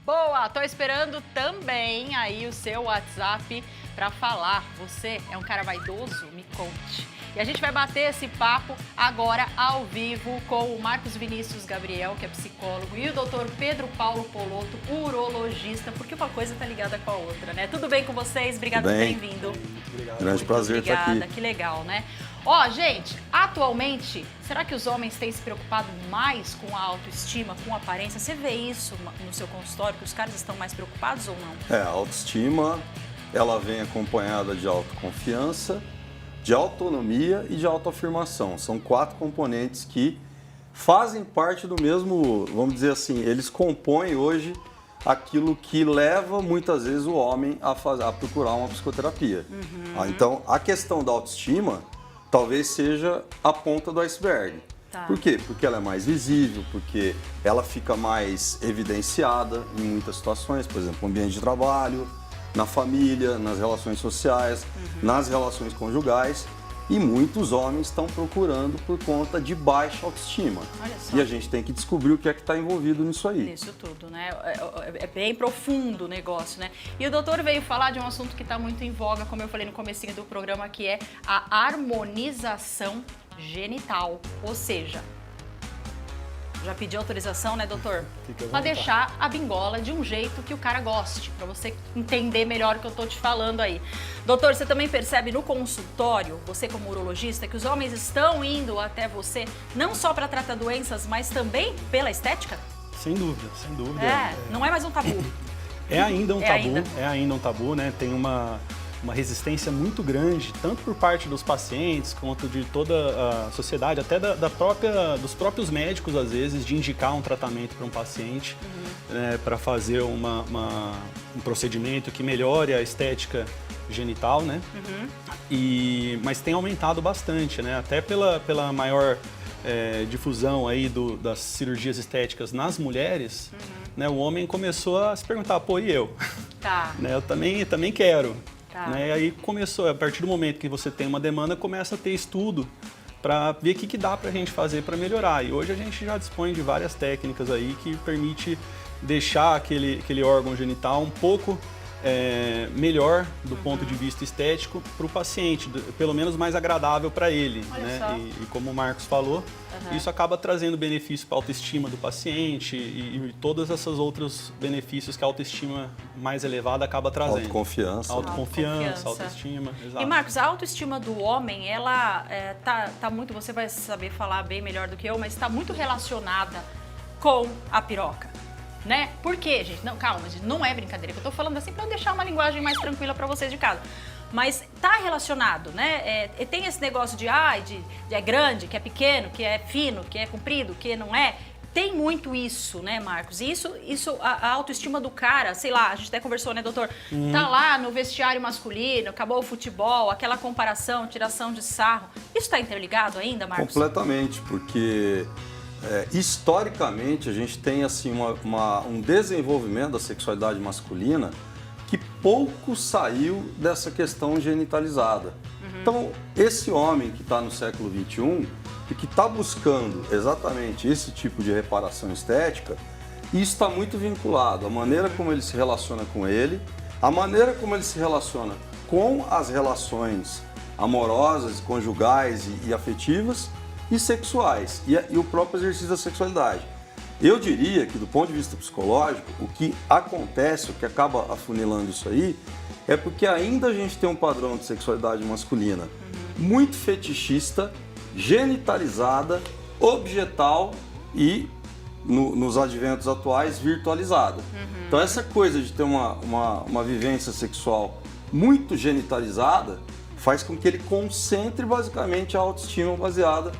Boa, tô esperando também aí o seu WhatsApp para falar. Você é um cara vaidoso? Me conte. E a gente vai bater esse papo agora ao vivo com o Marcos Vinícius Gabriel, que é psicólogo, e o Dr. Pedro Paulo Polotto, urologista, porque uma coisa tá ligada com a outra, né? Tudo bem com vocês? Obrigada por terem vindo. Obrigado. Grande prazer estar aqui. Obrigada, que legal, né? Ó, gente, atualmente, será que os homens têm se preocupado mais com a autoestima, com a aparência? Você vê isso no seu consultório, que os caras estão mais preocupados ou não? A autoestima, ela vem acompanhada de autoconfiança, de autonomia e de autoafirmação. São 4 componentes que fazem parte do mesmo, vamos dizer assim, eles compõem hoje aquilo que leva muitas vezes o homem a procurar uma psicoterapia. Então, a questão da autoestima talvez seja a ponta do iceberg. Tá. Por quê? Porque ela é mais visível, porque ela fica mais evidenciada em muitas situações, por exemplo, no ambiente de trabalho, na família, nas relações sociais, nas relações conjugais, e muitos homens estão procurando por conta de baixa autoestima. Olha só. E a gente tem que descobrir o que é que está envolvido nisso aí. Nisso tudo, né? É bem profundo o negócio, né? E o doutor veio falar de um assunto que está muito em voga, como eu falei no comecinho do programa, que é a harmonização genital. Ou seja, já pediu autorização, né, doutor? Para deixar a bingola de um jeito que o cara goste, para você entender melhor o que eu tô te falando aí. Doutor, você também percebe no consultório, você como urologista, que os homens estão indo até você não só para tratar doenças, mas também pela estética? Sem dúvida, sem dúvida. Não é mais um tabu. É ainda um tabu, ainda. é ainda um tabu, né? Tem uma resistência muito grande, tanto por parte dos pacientes, quanto de toda a sociedade, até dos próprios médicos, às vezes, de indicar um tratamento para um paciente, para fazer um procedimento que melhore a estética genital, né? Mas tem aumentado bastante, né? Até pela maior difusão aí das cirurgias estéticas nas mulheres, né? O homem começou a se perguntar, pô, e eu? Tá. Né? Eu também quero. Tá. Né? E aí começou, a partir do momento que você tem uma demanda, começa a ter estudo para ver o que dá para a gente fazer para melhorar. E hoje a gente já dispõe de várias técnicas aí que permite deixar aquele órgão genital um pouco melhor do ponto de vista estético para o paciente, pelo menos mais agradável para ele. Né? E como o Marcos falou, isso acaba trazendo benefício para a autoestima do paciente e todos esses outros benefícios que a autoestima mais elevada acaba trazendo. Autoconfiança, autoestima. Exato. E Marcos, a autoestima do homem, ela tá muito, você vai saber falar bem melhor do que eu, mas está muito relacionada com a piroca. Né? Por quê, gente? Não, calma, gente, não é brincadeira, que eu tô falando assim para deixar uma linguagem mais tranquila para vocês de casa. Mas tá relacionado, né? Tem esse negócio de é grande, que é pequeno, que é fino, que é comprido, que não é. Tem muito isso, né, Marcos? E isso a autoestima do cara, sei lá, a gente até conversou, né, doutor? Tá lá no vestiário masculino, acabou o futebol, aquela comparação, tiração de sarro. Isso tá interligado ainda, Marcos? Completamente, porque historicamente a gente tem assim um desenvolvimento da sexualidade masculina que pouco saiu dessa questão genitalizada. Então, esse homem que está no século XXI e que está buscando exatamente esse tipo de reparação estética, isso está muito vinculado à maneira como ele se relaciona com ele, à maneira como ele se relaciona com as relações amorosas, conjugais e afetivas, e sexuais, e o próprio exercício da sexualidade. Eu diria que, do ponto de vista psicológico, o que acontece, o que acaba afunilando isso aí, é porque ainda a gente tem um padrão de sexualidade masculina muito fetichista, genitalizada, objetal e, nos adventos atuais, virtualizada. Então, essa coisa de ter uma vivência sexual muito genitalizada faz com que ele concentre, basicamente, a autoestima baseada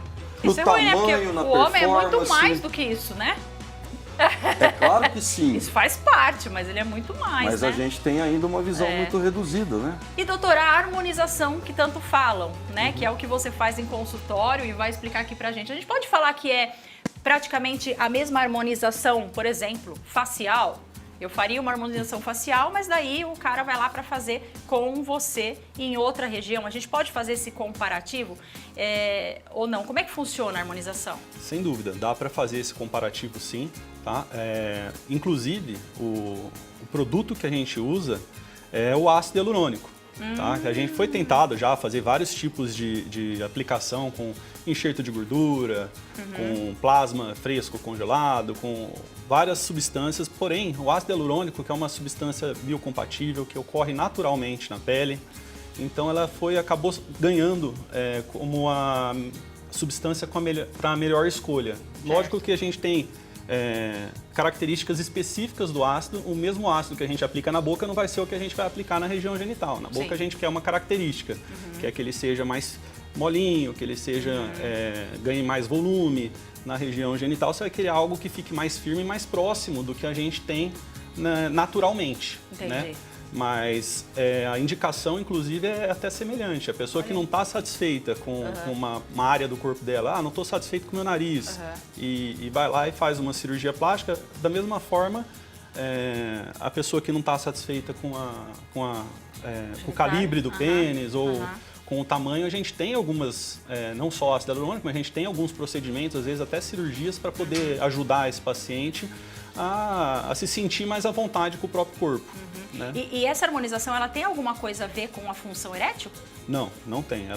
no tamanho, na performance. O homem é muito mais do que isso, né? É claro que sim. Isso faz parte, mas ele é muito mais, Mas né? a gente tem ainda uma visão muito reduzida, né? E, doutora, a harmonização que tanto falam, né? Que é o que você faz em consultório e vai explicar aqui pra gente. A gente pode falar que é praticamente a mesma harmonização, por exemplo, facial? eu faria uma harmonização facial, mas daí o cara vai lá para fazer com você em outra região. A gente pode fazer esse comparativo ou não? Como é que funciona a harmonização? Sem dúvida, dá para fazer esse comparativo sim, tá? Inclusive, o produto que a gente usa é o ácido hialurônico. Tá? A gente foi tentado já fazer vários tipos de aplicação com enxerto de gordura, com plasma fresco congelado, com várias substâncias, porém o ácido hialurônico, que é uma substância biocompatível que ocorre naturalmente na pele, então ela acabou ganhando como a substância para a melhor escolha. Lógico que a gente tem características específicas do ácido. O mesmo ácido que a gente aplica na boca não vai ser o que a gente vai aplicar na região genital. Na boca a gente quer uma característica, que é que ele seja mais molinho, que ele seja ganhe mais volume. Na região genital você vai querer algo que fique mais firme e mais próximo do que a gente tem naturalmente. Entendi. Né? Mas a indicação, inclusive, é até semelhante. A pessoa que não está satisfeita com uma área do corpo dela, não estou satisfeito com o meu nariz, e vai lá e faz uma cirurgia plástica, da mesma forma, a pessoa que não está satisfeita com o calibre do pênis ou com o tamanho, a gente tem algumas, não só ácido hialurônico, mas a gente tem alguns procedimentos, às vezes até cirurgias, para poder ajudar esse paciente a se sentir mais à vontade com o próprio corpo. Né? E essa harmonização, ela tem alguma coisa a ver com a função erétil? Não, não tem.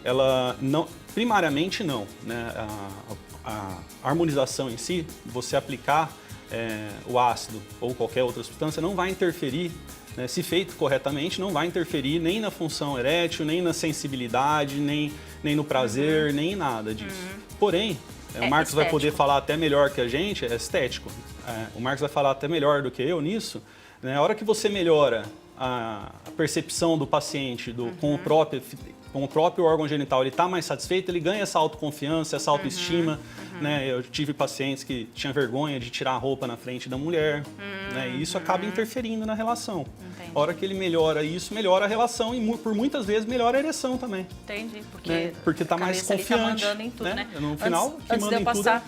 Ela não, primariamente não. Né? A harmonização em si, você aplicar o ácido ou qualquer outra substância, não vai interferir, né? Se feito corretamente, não vai interferir nem na função erétil, nem na sensibilidade, nem no prazer, nem em nada disso. Porém, o Marcos vai poder falar até melhor que a gente, é estético. O Marcos vai falar até melhor do que eu nisso. Né? A hora que você melhora a percepção do paciente com o próprio órgão genital, ele está mais satisfeito, ele ganha essa autoconfiança, essa autoestima. Né? Eu tive pacientes que tinham vergonha de tirar a roupa na frente da mulher. Né? E isso acaba interferindo na relação. Entendi. A hora que ele melhora isso, melhora a relação e por muitas vezes melhora a ereção também. Entendi. Porque está mais confiante. Tá mandando em tudo, né? No final, antes de eu passar,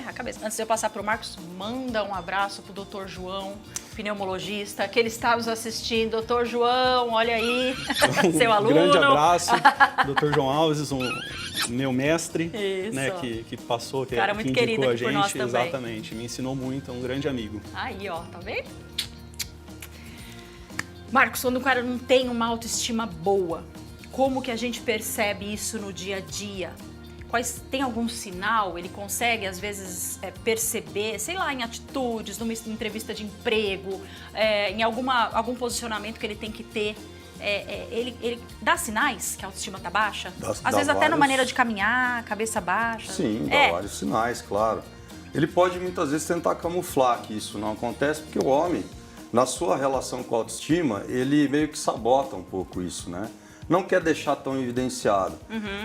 a cabeça. Antes de eu passar para o Marcos, manda um abraço para o Dr. João, pneumologista, que ele está nos assistindo. Dr. João, olha aí, seu aluno. Um grande abraço, Dr. João Alves, meu mestre, né, que passou, que cara muito indicou querido a aqui por nós gente, também. exatamente, me ensinou muito, é um grande amigo. Aí, ó, tá vendo? Marcos, quando o cara não tem uma autoestima boa, como que a gente percebe isso no dia a dia? Tem algum sinal? Ele consegue, às vezes, perceber, sei lá, em atitudes, numa entrevista de emprego, em algum posicionamento que ele tem que ter? Ele dá sinais que a autoestima tá baixa? Às vezes até na maneira de caminhar, cabeça baixa. Sim, dá vários sinais, claro. Ele pode muitas vezes tentar camuflar que isso não acontece, porque o homem, na sua relação com a autoestima, ele meio que sabota um pouco isso, né? Não quer deixar tão evidenciado.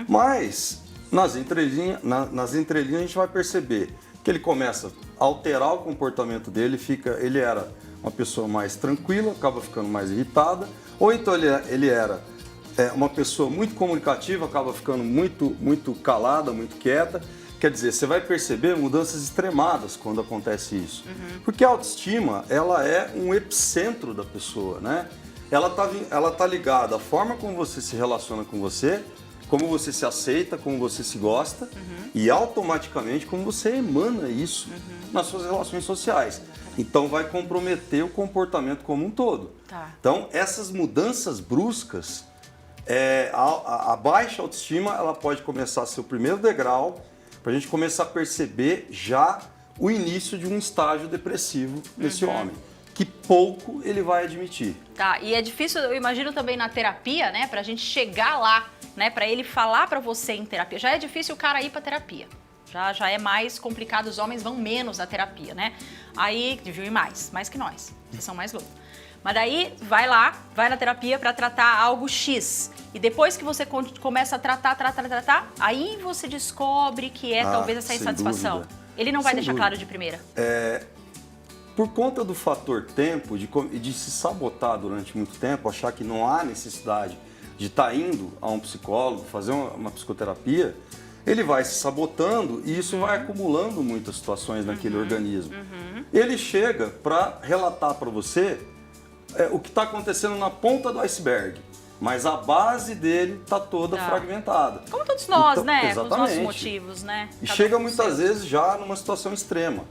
Mas nas entrelinhas a gente vai perceber que ele começa a alterar o comportamento dele, ele era uma pessoa mais tranquila, acaba ficando mais irritada, ou então ele era uma pessoa muito comunicativa, acaba ficando muito calada, muito quieta. Quer dizer, você vai perceber mudanças extremadas quando acontece isso. Porque a autoestima, ela é um epicentro da pessoa, né? Ela tá ligada à forma como você se relaciona com você, como você se aceita, como você se gosta e automaticamente como você emana isso nas suas relações sociais. Então vai comprometer o comportamento como um todo. Tá. Então essas mudanças bruscas, a baixa autoestima, ela pode começar a ser o primeiro degrau para a gente começar a perceber já o início de um estágio depressivo nesse homem, que pouco ele vai admitir. Tá, e é difícil, eu imagino também na terapia, né, pra gente chegar lá, né, pra ele falar pra você em terapia. Já é difícil o cara ir pra terapia. Já é mais complicado, os homens vão menos na terapia, né? Aí, deviam ir mais que nós, vocês são mais loucos. Mas daí, vai na terapia pra tratar algo X. E depois que você começa a tratar, aí você descobre que talvez essa insatisfação. Dúvida. Ele não vai Sem deixar dúvida. claro de primeira. Por conta do fator tempo, de se sabotar durante muito tempo, achar que não há necessidade de estar indo a um psicólogo, fazer uma psicoterapia, ele vai se sabotando e isso vai acumulando muitas situações naquele organismo. ele chega para relatar para você o que está acontecendo na ponta do iceberg. Mas a base dele está toda fragmentada. Como todos nós, então, né? Exatamente. Com os nossos motivos, né? E chega muitas vezes já numa situação extrema.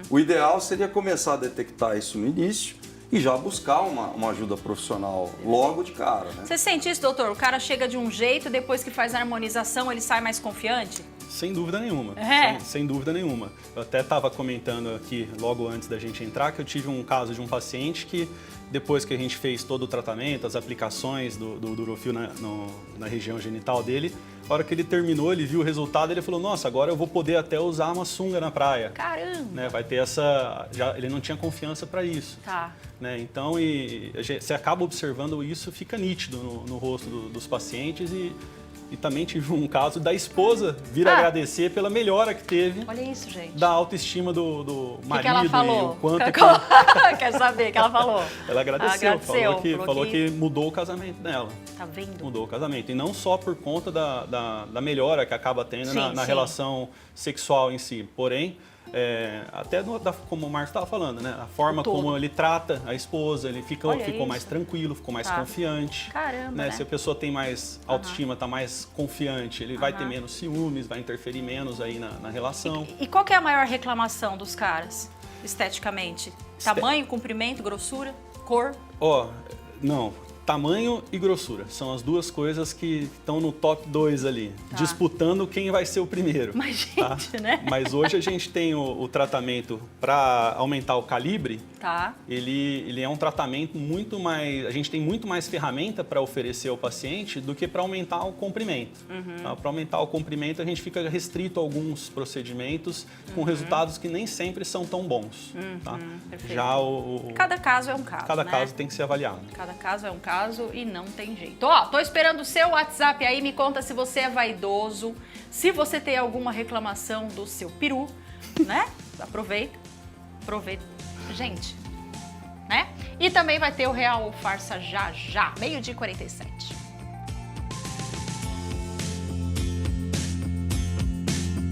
O ideal seria começar a detectar isso no início e já buscar uma ajuda profissional logo de cara, né? Você sente isso, doutor? O cara chega de um jeito, depois que faz a harmonização, ele sai mais confiante? Sem dúvida nenhuma. É. Sem dúvida nenhuma. Eu até estava comentando aqui, logo antes da gente entrar, que eu tive um caso de um paciente que, depois que a gente fez todo o tratamento, as aplicações do Durofil na região genital dele, a hora que ele terminou, ele viu o resultado, ele falou, nossa, agora eu vou poder até usar uma sunga na praia. Caramba! Né? Vai ter ele não tinha confiança para isso. Tá. Né? Então, você acaba observando isso, fica nítido no rosto dos pacientes e também tive um caso da esposa vir agradecer pela melhora que teve. Olha isso, gente. Da autoestima do marido. Que ela falou? E o quanto Quer saber o que ela falou? Ela agradeceu, falou que que mudou o casamento dela. Tá vendo? Mudou o casamento. E não só por conta da melhora que acaba tendo na relação sexual em si. Porém, até como o Marcos estava falando, né? A forma como ele trata a esposa, ele ficou mais tranquilo, ficou mais confiante. Caramba, né? Se a pessoa tem mais autoestima, está mais confiante, ele vai ter menos ciúmes, vai interferir menos aí na relação. E qual que é a maior reclamação dos caras, esteticamente? Tamanho, comprimento, grossura, cor? Não. Tamanho e grossura são as duas coisas que estão no top 2 ali, disputando quem vai ser o primeiro. Mas, gente, né? Mas hoje a gente tem o tratamento para aumentar o calibre. Tá. Ele é um tratamento muito mais... A gente tem muito mais ferramenta para oferecer ao paciente do que para aumentar o comprimento. Tá? Para aumentar o comprimento, a gente fica restrito a alguns procedimentos com resultados que nem sempre são tão bons. Tá? Já Cada caso é um caso, Cada né? caso tem que ser avaliado. Cada caso é um caso e não tem jeito. Tô esperando o seu WhatsApp aí, me conta se você é vaidoso, se você tem alguma reclamação do seu peru, né? Aproveita. Gente, né? E também vai ter o Real ou Farsa já, 12h47.